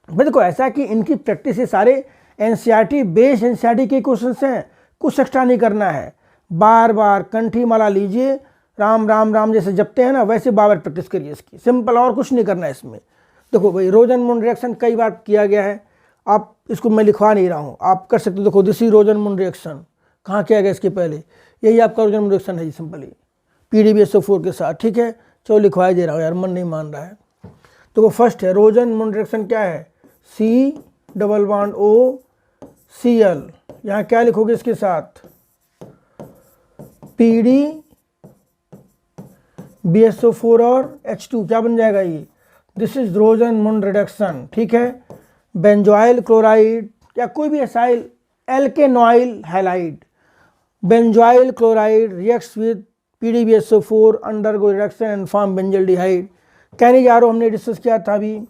भाई देखो ऐसा कि इनकी प्रैक्टिस से सारे NCERT बेस्ड NCERT के क्वेश्चन हैं, कुछ एक्स्ट्रा नहीं करना है। बार बार कंठी माला लीजिए, राम राम राम जैसे जपते हैं ना, वैसे बार बार प्रैक्टिस करिए इसकी, सिंपल, और कुछ नहीं करना है इसमें। देखो भाई रोजन-मून रिएक्शन कई बार किया गया है, आप इसको मैं लिखवा नहीं रहा हूँ, आप कर सकते हो। देखो दिस इज रोजन-मून रिएक्शन, कहाँ किया गया इसके पहले? यही आपका रोजन-मून रिएक्शन है जी, सिंपली PDBSO4 के साथ, ठीक है। चलो लिखवा दे रहा हूँ यार, मन नहीं मान रहा है। तो फर्स्ट है रोजन-मून रिएक्शन, क्या है? C++OCl। यहाँ क्या लिखोगे इसके साथ? PDBSO4 और H2। क्या बन जाएगा ये? दिस इज रोजन-मून रिडक्शन, ठीक है। बेंजोइल क्लोराइड या कोई भी acyl alkanoyl halide, benzoyl chloride reacts with PDBSO4 undergo reduction and form benzaldehyde. Cannizzaro हमने डिस्कस किया था अभी।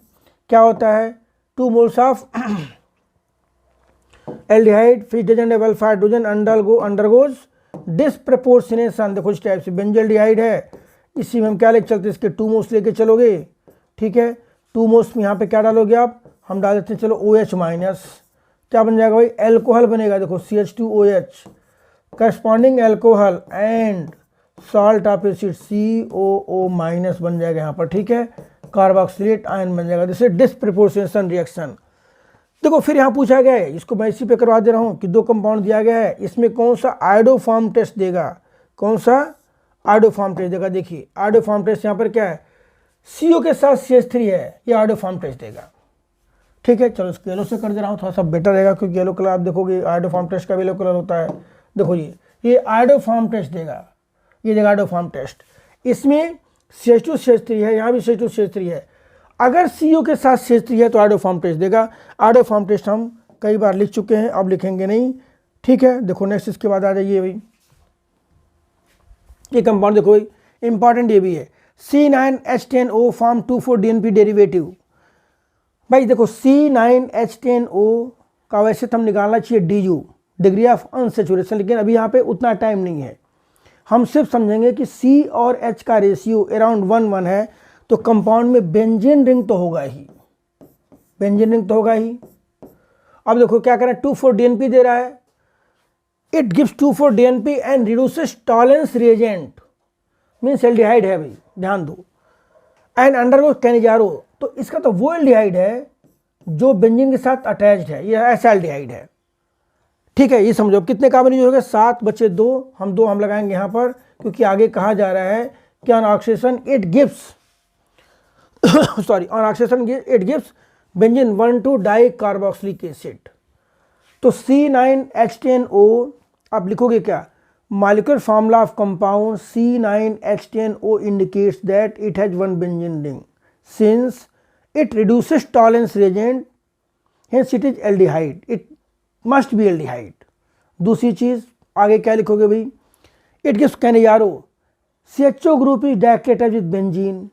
क्या होता है? 2 मोल्स ऑफ एल्डिहाइड फिर doesn't have alpha hydrogen undergoes disproportionation. देखो इस टाइप से बेंजल्डिहाइड है, इसी में हम क्या लेके चलते हैं? इसके 2 मोल्स लेके चलोगे, ठीक है। 2 मोल्स में यहाँ पे क्या डालोगे आप? हम डाल देते हैं चलो OH माइनस। क्या बन जाएगा भाई? एल्कोहल बनेगा। देखो CH2OH corresponding alcohol and salt of acid COO minus बन जाएगा यहाँ पर, ठीक है। कार्बोक्सिलेट आयन बन जाएगा। जैसे डिस्प्रपोर्शनेशन रिएक्शन। देखो फिर यहाँ पूछा गया है, इसको मैं इसी पे करवा दे रहा हूँ कि 2 कंपाउंड दिया गया है, इसमें कौन सा आइडोफॉर्म टेस्ट देगा? कौन सा आइडोफॉर्म टेस्ट देगा? देखिए आइडोफॉर्म टेस्ट यहाँ पर क्या है? CO के साथ CH3 है, ये आइडोफॉर्म टेस्ट देगा, ठीक है। चलो इसको येलो से कर दे रहा हूँ, थोड़ा सा बेटर रहेगा, क्योंकि येलो कलर आप देखोगे आइडोफॉर्म टेस्ट का भी येलो कलर होता है। देखो ये आइडोफॉर्म टेस्ट देगा, ये देगा आइडोफॉर्म टेस्ट। इसमें CH2 CH3 है, यहाँ भी CH2 CH3 है। अगर CO के साथ CH3 है तो आइडोफॉर्म टेस्ट देगा। आइडोफॉर्म टेस्ट हम कई बार लिख चुके हैं, अब लिखेंगे नहीं, ठीक है। देखो नेक्स्ट इसके बाद आ जाइए भाई, ये कंपाउंड देखो भाई इंपॉर्टेंट ये भी है। C9H10O form 2,4-DNP derivative. भाई देखो C9H10O का वैसे तो हम निकालना चाहिए DU, डिग्री ऑफ अनसेचुरेशन, लेकिन अभी यहाँ पे उतना टाइम नहीं है। हम सिर्फ समझेंगे कि C और H का रेशियो अराउंड 1:1 है, तो कंपाउंड में बेंजीन रिंग तो होगा ही, बेंजीन रिंग तो होगा ही। अब देखो क्या करें, 2,4-DNP दे रहा है, it gives 2,4-DNP and reduces Tollens reagent, means aldehyde है भाई, ध्यान दो, एंड अंडरगोस कैनिजारो, तो इसका तो वो एल्डिहाइड है जो बेंजीन के साथ अटैच्ड है, ये ऐसा एल्डिहाइड है, ठीक है। ये समझो कितने कार्बन यूज हो गए, 7 बचे 2, हम लगाएंगे यहाँ पर, क्योंकि आगे कहा जा रहा है कि on oxidation it gives sorry on oxidation it gives benzene 1,2 dicarboxylic acid. तो C9H10O आप लिखोगे क्या, molecular formula of compound C9H10O indicates that it has 1 benzene ring since it reduces Tollens reagent, hence it is aldehyde, it must be aldehyde. दूसरी चीज आगे क्या लिखोगे भाई, it gives Cannizzaro, CHO group is directed with benzene,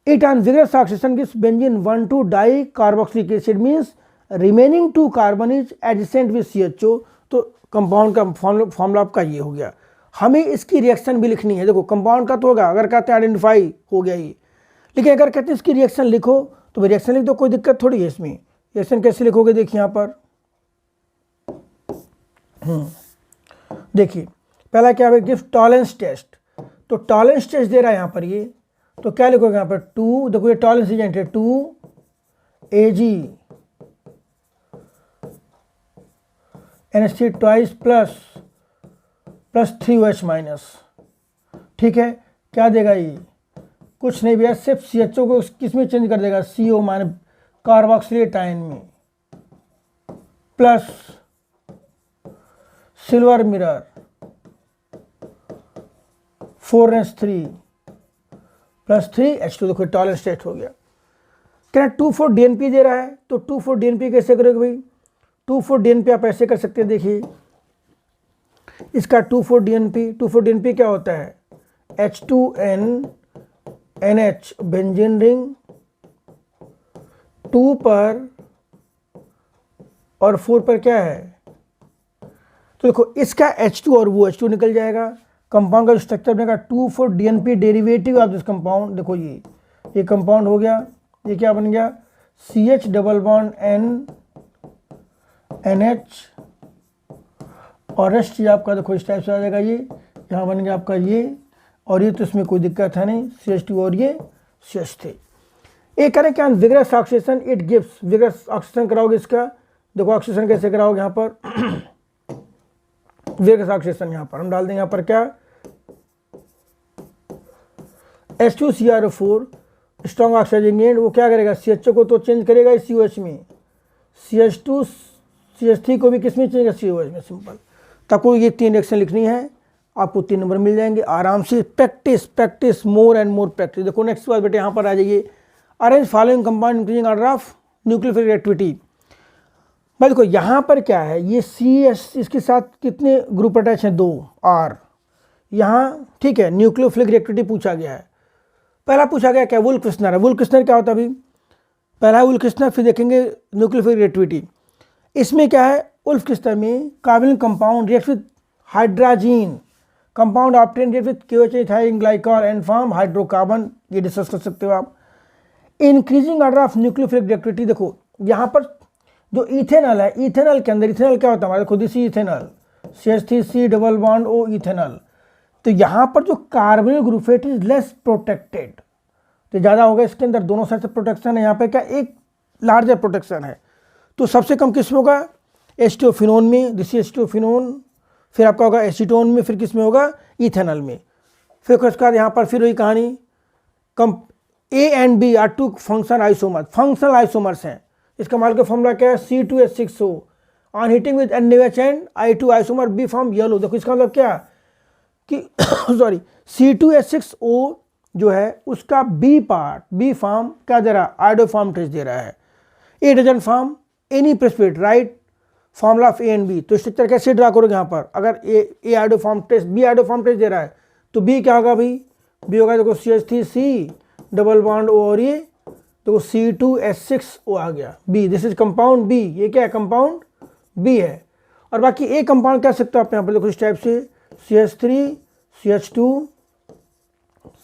it on vigorous oxidation gives benzene 1,2 dicarboxylic acid, means remaining 2 carbon is adjacent with CHO। तो compound का formula आपका ये हो गया। हमें इसकी रिएक्शन भी लिखनी है, देखो कंपाउंड का तो होगा, अगर कहते हैं आइडेंटिफाई हो गया ये, लेकिन अगर कहते हैं इसकी रिएक्शन लिखो तो रिएक्शन लिख दो, कोई दिक्कत थोड़ी है इसमें। रिएक्शन कैसे लिखोगे देखिए यहाँ पर, देखिए पहला क्या है, गिव टॉलेंस टेस्ट, तो टॉलेंस टेस्ट दे रहा है यहाँ पर ये, तो क्या लिखोगे यहाँ पर 2, देखो ये टॉलेंस एजेंट है 2Ag NH3 twice plus 3OH minus, ठीक है। क्या देगा ये, कुछ नहीं भैया, सिर्फ CHO को किस में चेंज कर देगा, CO माने कार्बोक्सिलेट आयन में, plus silver mirror 4NH3 plus 3H2, देखो टॉलेंस टेस्ट हो गया। क्या 2,4-DNP दे रहा है, तो 2,4-DNP कैसे करोगे भाई, 2,4-DNP आप ऐसे कर सकते हैं, देखिए इसका 2,4-DNP क्या होता है, H2N NH बेंजीन रिंग 2 पर और 4 पर क्या है, तो देखो इसका H2 और वो H2 निकल जाएगा, कंपाउंड का जो स्ट्रक्चर बनेगा 2,4-DNP derivative of this compound, देखो ये कंपाउंड हो गया, ये क्या बन गया CH double bond N NH और रेस्ट ये आपका देखो इस टाइप से आ जाएगा, ये यहाँ बन गया आपका ये, और ये तो इसमें कोई दिक्कत है नहीं, CH2 और ये CH3। एक करें क्या, vigorous oxidation it gives, vigorous oxidation कराओगे इसका, देखो ऑक्सीडेशन कैसे कराओगे यहाँ पर विगरस ऑक्सीडेशन यहाँ पर हम डाल देंगे, यहाँ पर क्या H2CrO4 स्ट्रॉन्ग ऑक्सीडाइजिंग एजेंट, वो क्या करेगा CHO को तो चेंज करेगा इस COH में, CH2 CH3 को भी किस में चेंज करेगा COH में, सिंपल। तब ये 3 रिएक्शन लिखनी है, आपको 3 नंबर मिल जाएंगे आराम से। Practice more and more practice. देखो नेक्स्ट बात बेटे यहाँ पर आ जाइए, arrange following compound increasing order of nucleophilic activity. भाई देखो यहाँ पर क्या है, ये CS इसके साथ कितने ग्रुप अटैच हैं, 2 R यहाँ, ठीक है। न्यूक्लियोफिलिक रिएक्टिविटी पूछा गया है, पहला पूछा गया क्या, वुल्फ क्रिस्टनर है। वुल्फ क्रिस्टनर क्या होता है अभी, पहला है वुल्फ क्रिस्टनर, फिर देखेंगे न्यूक्लियोफिलिक रिएक्टिविटी। इसमें क्या है, वुल्फ क्रिस्टनर में carbonyl compound react with hydrazine compound obtain react with KOH ethyl glycol and form hydrocarbon, ये डिस्कस कर सकते हो आप। Increasing order of nucleophilic reactivity, देखो यहाँ पर जो इथेनॉल है, इथेनॉल के अंदर इथेनॉल क्या होता है हमारे, खुद ही ethanol CH3C double bond O ethanol, तो यहाँ पर जो कार्बोनिल ग्रुप है इट इज लेस प्रोटेक्टेड, तो ज़्यादा होगा इसके अंदर, दोनों साइड से प्रोटेक्शन है, यहाँ पे क्या एक लार्जर प्रोटेक्शन है। तो सबसे कम किस में होगा, H2O फिनोन में, दिस H2O फिनोन, फिर आपका होगा एसीटोन में, फिर किस में होगा, इथेनॉल में। फिर उसके बाद यहाँ पर फिर वही कहानी, come A and B are 2 functional isomers हैं। इसका माल का फॉर्मूला क्या है, C2H6O on heating with NaOH and I2 isomer B form yellow. देखो इसका मतलब क्या कि सॉरी C2H6O जो है उसका बी पार्ट, बी फॉर्म क्या दे रहा है, आइडो फॉर्म टेस्ट दे रहा है। A doesn't form any precipitate, write formula of A and B। तो स्ट्रक्चर कैसे ड्रा करोगे यहाँ पर, अगर A iodoform test, B iodoform test दे रहा है तो बी क्या होगा भाई, बी होगा देखो CH3C डबल बॉन्ड O और ये देखो C2H6O आ गया B, this is compound B, ये क्या है कंपाउंड B है। और बाकी ए कंपाउंड कह सकते हो आप यहाँ पर देखो इस टाइप से CH3 CH2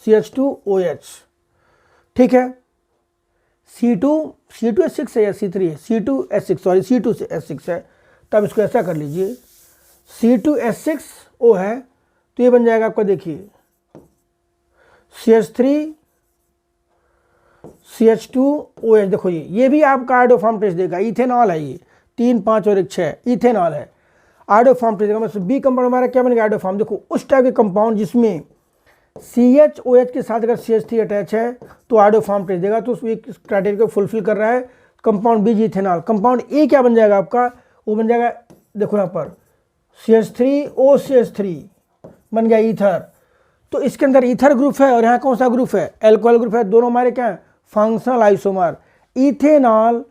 CH2OH, ठीक है। C2H6 है या C3 है, C2H6 सॉरी C2H6 है, तब इसको ऐसा कर लीजिए, C2H6O है तो ये बन जाएगा आपका, देखिए CH3CH2OH। देखो ये भी आपका आयोडोफॉर्म टेस्ट देगा, इथेनॉल है ये, 3, 5 और 1 6 इथेनॉल है, आयोडोफॉर्म टेस्ट देगा। मतलब बी कंपाउंड हमारा क्या बनेगा, आयोडोफॉर्म। देखो उस टाइप के कंपाउंड जिसमें CHOH के साथ अगर CH3 अटैच है तो आयोडोफॉर्म टेस्ट देगा, तो उसमें क्राइटेरिया को फुलफिल कर रहा है। Compound B ethanol. Compound A क्या बन जाएगा आपका, वो बन जाएगा, देखो यहाँ पर CH3OCH3 बन गया ईथर। तो इसके अंदर ईथर ग्रुप है और यहाँ कौन सा ग्रुप है, एल्कोहल ग्रुप है। दोनों हमारे क्या है, फंक्शनल आइसोमर। इथेनॉल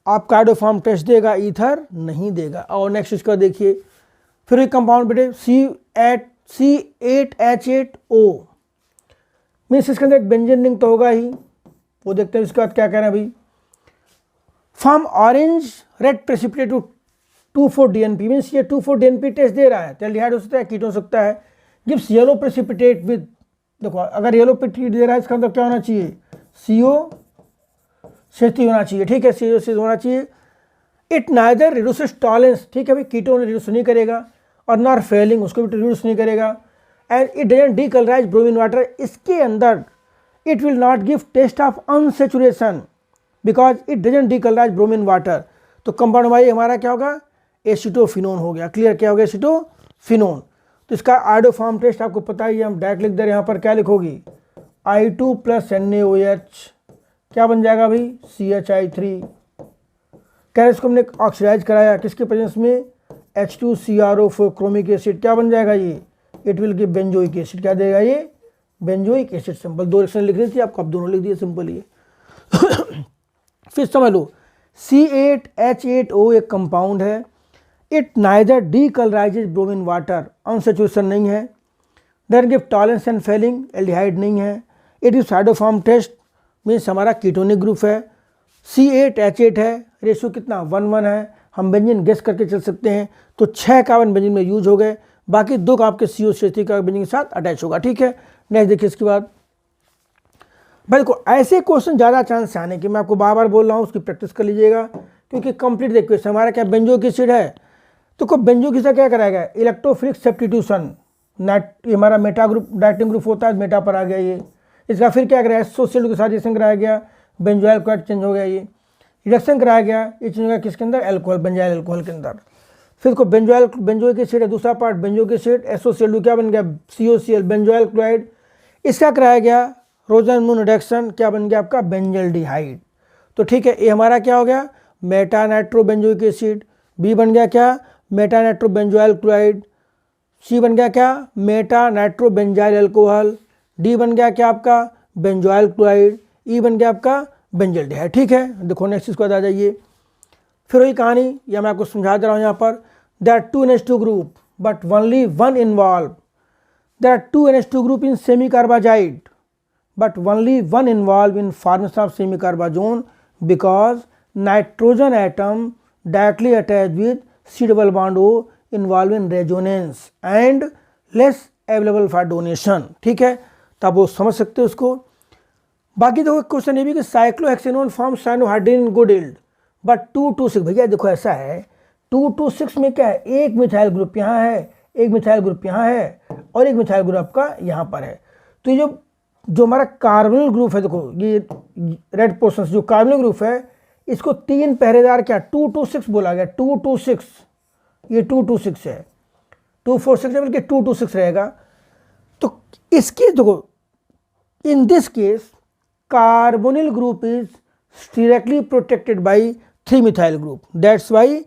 आपका आयोडोफॉर्म टेस्ट देगा, ईथर नहीं देगा। और नेक्स्ट इसका देखिए, फिर एक कंपाउंड बेटे C8H8O, मीन्स इसके अंदर एक बेंजीन रिंग तो होगा ही, वो देखते हैं। इसके बाद क्या कह रहे हैं भाई, form orange red precipitate to 2,4-DNP, means ये 2,4-DNP टेस्ट दे रहा है। एल्डिहाइड हो सकता है, कीटोन हो सकता है। गिव्स येलो प्रेसिपिटेट विद, देखो अगर येलो प्रेसिपिटेट दे रहा है इसका अंदर क्या होना चाहिए, CO होना चाहिए, ठीक है, CO होना चाहिए। इट नाइदर रिड्यूसेस टॉलरेंस, ठीक है भाई, कीटोन रिड्यूस नहीं करेगा, और नॉर फेलिंग, उसको भी रिड्यूस नहीं करेगा। And it doesn't decolourise bromine water, इसके अंदर it will not give test of unsaturation because it doesn't decolourise bromine water. तो कंपाउंड भाई हमारा क्या होगा, एसिटोफिनोन हो गया। क्लियर, क्या हो गया, एसिटोफिनोन। तो इसका आयोडोफॉर्म टेस्ट आपको पता ही है, हम डायरेक्ट लिख दे रहे हैं। यहाँ पर क्या लिखोगी, I2 + NaOH, क्या बन जाएगा भाई, CHI3। क्या इसको हमने ऑक्सीडाइज कराया किसके प्रेजेंस में, H2CrO4 क्रोमिक एसिड, क्या बन जाएगा ये, it will give benzoic acid. क्या देगा ये, बेंजोइक एसिड। सिंपल, 2 रिएक्शन लिख रही थी आपको, आप दोनों लिख दिए, सिंपल ये। फिर समझ लो, C8H8O एक कंपाउंड है। It neither decolorizes bromine water, unsaturation नहीं है। Then give Tollens and Fehling, aldehyde नहीं है। It is iodoform test, means हमारा कीटोनिक ग्रुप है। C8H8 है, रेशियो कितना 1:1 है। हम बेंजीन गेस करके चल सकते हैं। तो 6 कार्बन बेंजीन में यूज हो गए, बाकी 2 का आपके COCH3 का बेंजीन के साथ अटैच होगा, ठीक है। नेक्स्ट देखिए इसके बाद भाई, देखो ऐसे क्वेश्चन ज़्यादा चांस आने की, मैं आपको बार बार बोल रहा हूँ, उसकी प्रैक्टिस कर लीजिएगा, क्योंकि कंप्लीट देखिए हमारा क्या बेंजोइक एसिड है। तो बेंजोइक एसिड क्या कराएगा, इलेक्ट्रोफिलिक सब्स्टिट्यूशन। हमारा मेटा ग्रुप, डाइटिंग ग्रुप होता है, मेटा पर आ गया ये। इसका फिर क्या कराया, एसोसिएट के साथ रिएक्शन कराया गया, बेंजोइल क्लोराइड चेंज हो गया, ये रिडक्शन कराया गया, ये चेंज हो गया किसके अंदर, एल्कोहल, बेंजाइल अल्कोहल के अंदर। फिर को बेंजोइक एसिड है, दूसरा पार्ट बेंजोइक एसिड, एसोसिएट क्या बन गया, COCl बेंजोइल क्लोराइड। इसका कराया गया रोजनमून रिडक्शन, क्या बन गया आपका, बेंजल्डिहाइड। तो ठीक है, ये हमारा क्या हो गया, meta nitro benzoic acid. B बन गया क्या, meta nitro benzoyl chloride. C बन गया क्या, meta nitro benzyl alcohol. D बन गया क्या आपका, बेंजोइल क्लोराइड। ई बन गया आपका बेंजल्डिहाइड, ठीक है। देखो नेक्स्ट इसको आ जाइए, फिर वही कहानी, या मैं आपको समझा दे रहा हूँ यहाँ पर। There are 2 NH2 group but only 1 involve. There are 2 NH2 group in semicarbazide but only 1 involved in formation of semicarbazone because nitrogen atom directly attached with C double bond O involved in resonance and less available for donation, ठीक है। तब वो समझ सकते हो उसको। बाकी देखो क्वेश्चन ये भी कि cyclohexanone form cyanohydrin good yield but 2,2,6। भैया देखो ऐसा है, 2,2,6 में क्या है, एक मिथाइल ग्रुप यहाँ है, एक मिथाइल ग्रुप यहाँ है, और एक मिथाइल ग्रुप आपका यहाँ पर है। तो ये जो हमारा कार्बोनिल ग्रुप है, देखो ये रेड पोर्शन जो कार्बोनिल ग्रुप है, इसको 3 पहरेदार क्या 2,2,6 बोला गया। 2,2,6, ये 2,2,6 है, 2,4,6 बल्कि 2,2,6 रहेगा। तो इसकी देखो, in this case carbonyl group is directly protected by 3 methyl group. That's why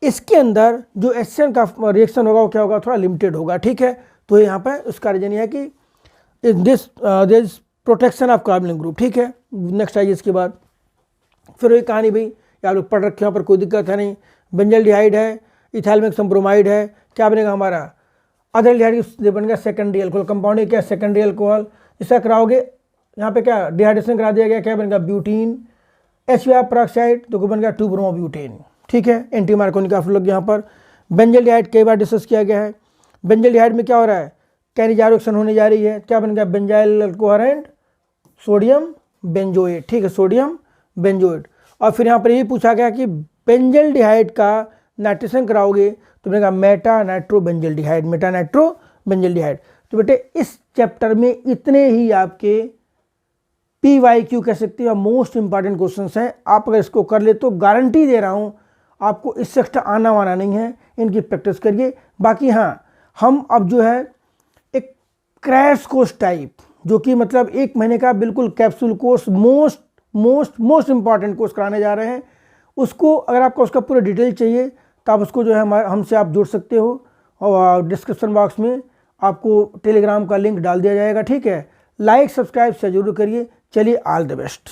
इसके अंदर जो एचसीएन का रिएक्शन होगा वो क्या होगा, थोड़ा लिमिटेड होगा, ठीक है। तो यहाँ पर उसका रीजन यह है कि in this there is protection of carbonyl group, ठीक है। नेक्स्ट आइए इसके बाद, फिर वही कहानी भाई, आप लोग पढ़ रखे हैं, यहाँ पर कोई दिक्कत है नहीं। बेंजल्डिहाइड है, इथाइल में ब्रोमाइड है, क्या बनेगा हमारा, अल्डिहाइड बन गया सेकेंडरी अल्कोहल। कंपाउंड है क्या, सेकेंडरी अल्कोहल। इसका कराओगे यहाँ पे क्या, डिहाइड्रेशन करा दिया गया, क्या बन गया, ब्यूटीन। HBr पेरोक्साइड तो बन गया 2-ब्रोमोब्यूटेन, ठीक है। एंटी मार्कोनिक आप लोग यहाँ पर बेंजल्डिहाइड कई बार डिस्कस किया गया है। बेंजल्डिहाइड में क्या हो रहा है, कैनिजार रिएक्शन होने जा रही है, क्या बन गया, benzyl alcohol and sodium benzoate, ठीक है, सोडियम बेंजोएट। और फिर यहाँ पर ये पूछा गया कि बेंजल्डिहाइड का नाइट्रेशन कराओगे तो मैंने कहा मेटा नाइट्रोबेंजल्डिहाइड, मेटा नाइट्रोबेंजल्डिहाइड। तो बेटे इस चैप्टर में इतने ही आपके PYQ कह सकते हो मोस्ट इंपॉर्टेंट क्वेश्चंस हैं। आप अगर इसको कर ले तो गारंटी दे रहा हूँ आपको इससे एक्स्ट्रा आना वाना नहीं है, इनकी प्रैक्टिस करिए। बाकी हाँ, हम अब जो है एक क्रैश कोर्स टाइप, जो कि मतलब 1 महीने का बिल्कुल capsule course, most important course कराने जा रहे हैं। उसको अगर आपको उसका पूरा डिटेल चाहिए तो आप उसको जो है हमसे आप जुड़ सकते हो, और डिस्क्रिप्शन बॉक्स में आपको टेलीग्राम का लिंक डाल दिया जाएगा, ठीक है। लाइक सब्सक्राइब से जरूर करिए। चलिए, ऑल द बेस्ट।